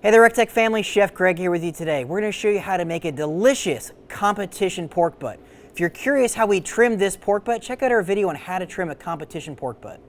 Hey there, recteq family, Chef Greg here with you today. We're going to show you how to make a delicious competition pork butt. If you're curious how we trim this pork butt, check out our video on how to trim a competition pork butt.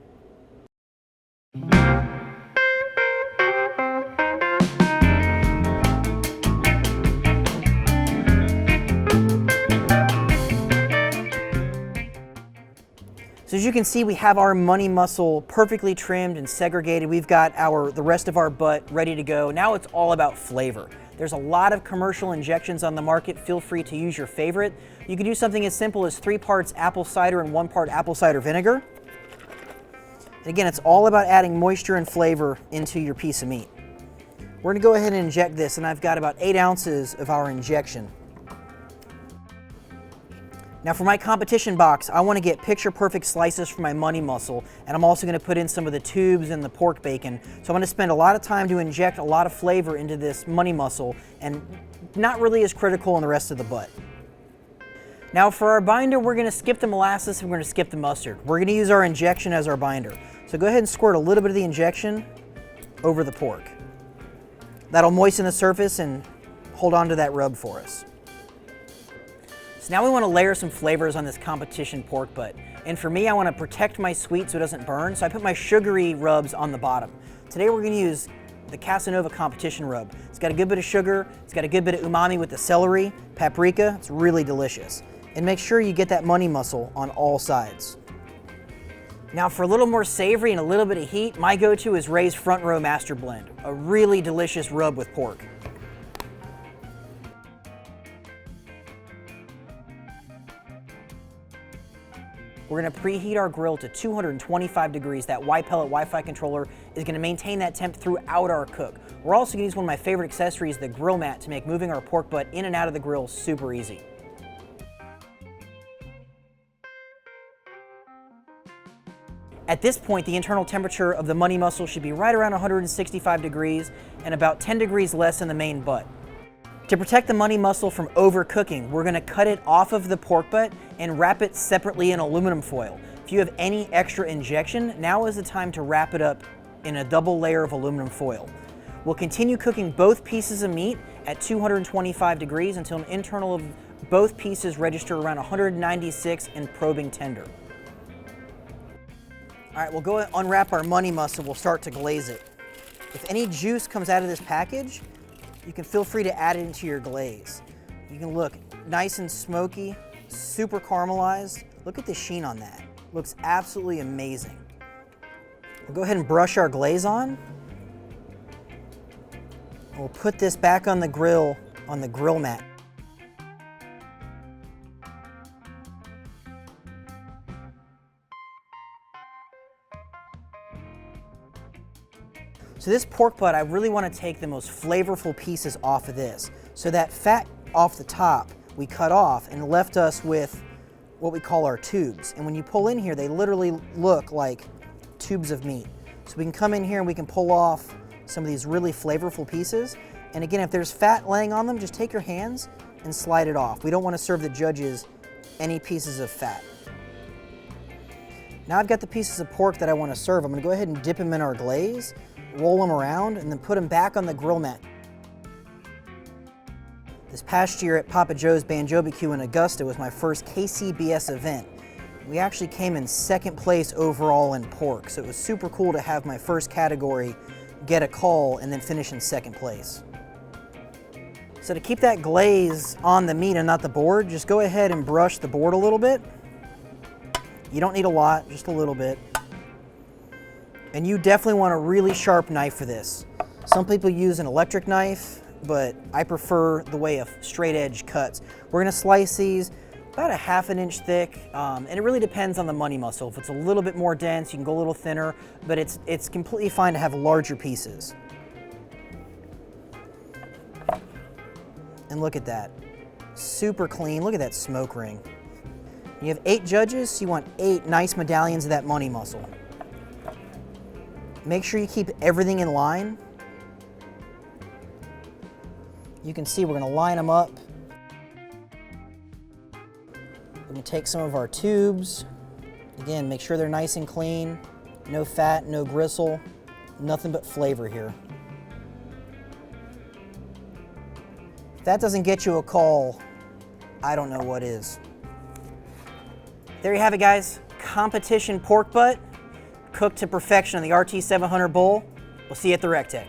So as you can see, we have our money muscle perfectly trimmed and segregated. We've got the rest of our butt ready to go. Now it's all about flavor. There's a lot of commercial injections on the market. Feel free to use your favorite. You can do something as simple as 3 parts apple cider and 1 part apple cider vinegar. And again, it's all about adding moisture and flavor into your piece of meat. We're gonna go ahead and inject this, and I've got about 8 ounces of our injection. Now for my competition box, I want to get picture perfect slices for my money muscle, and I'm also going to put in some of the tubes and the pork bacon. So I'm going to spend a lot of time to inject a lot of flavor into this money muscle, and not really as critical in the rest of the butt. Now for our binder, we're going to skip the molasses and we're going to skip the mustard. We're going to use our injection as our binder. So go ahead and squirt a little bit of the injection over the pork. That'll moisten the surface and hold on to that rub for us. So now we want to layer some flavors on this competition pork butt. And for me, I want to protect my sweet so it doesn't burn, so I put my sugary rubs on the bottom. Today we're going to use the Casanova competition rub. It's got a good bit of sugar, it's got a good bit of umami with the celery, paprika. It's really delicious. And make sure you get that money muscle on all sides. Now for a little more savory and a little bit of heat, my go-to is Ray's Front Row Master Blend, a really delicious rub with pork. We're going to preheat our grill to 225 degrees. That Y-Pellet Wi-Fi controller is going to maintain that temp throughout our cook. We're also going to use one of my favorite accessories, the grill mat, to make moving our pork butt in and out of the grill super easy. At this point, the internal temperature of the money muscle should be right around 165 degrees and about 10 degrees less in the main butt. To protect the money muscle from overcooking, we're going to cut it off of the pork butt and wrap it separately in aluminum foil. If you have any extra injection, now is the time to wrap it up in a double layer of aluminum foil. We'll continue cooking both pieces of meat at 225 degrees until an internal of both pieces register around 196 and probing tender. All right, we'll go unwrap our money muscle. We'll start to glaze it. If any juice comes out of this package, you can feel free to add it into your glaze. You can look nice and smoky, super caramelized. Look at the sheen on that. Looks absolutely amazing. We'll go ahead and brush our glaze on. We'll put this back on the grill mat. So this pork butt, I really want to take the most flavorful pieces off of this. So that fat off the top, we cut off and left us with what we call our tubes. And when you pull in here, they literally look like tubes of meat. So we can come in here and we can pull off some of these really flavorful pieces. And again, if there's fat laying on them, just take your hands and slide it off. We don't want to serve the judges any pieces of fat. Now I've got the pieces of pork that I want to serve. I'm going to go ahead and dip them in our glaze, roll them around, and then put them back on the grill mat. This past year at Papa Joe's Banjo-BQ in Augusta was my first KCBS event. We actually came in 2nd place overall in pork, so it was super cool to have my first category get a call and then finish in 2nd place. So to keep that glaze on the meat and not the board, just go ahead and brush the board a little bit. You don't need a lot, just a little bit. And you definitely want a really sharp knife for this. Some people use an electric knife, but I prefer the way a straight edge cuts. We're gonna slice these about a 1/2 inch thick, and it really depends on the money muscle. If it's a little bit more dense, you can go a little thinner, but it's completely fine to have larger pieces. And look at that, super clean. Look at that smoke ring. You have 8 judges, so you want 8 nice medallions of that money muscle. Make sure you keep everything in line. You can see we're going to line them up. We're going to take some of our tubes. Again, make sure they're nice and clean. No fat, no gristle, nothing but flavor here. If that doesn't get you a call, I don't know what is. There you have it, guys. Competition pork butt, cooked to perfection in the RT700 bowl. We'll see you at the recteq.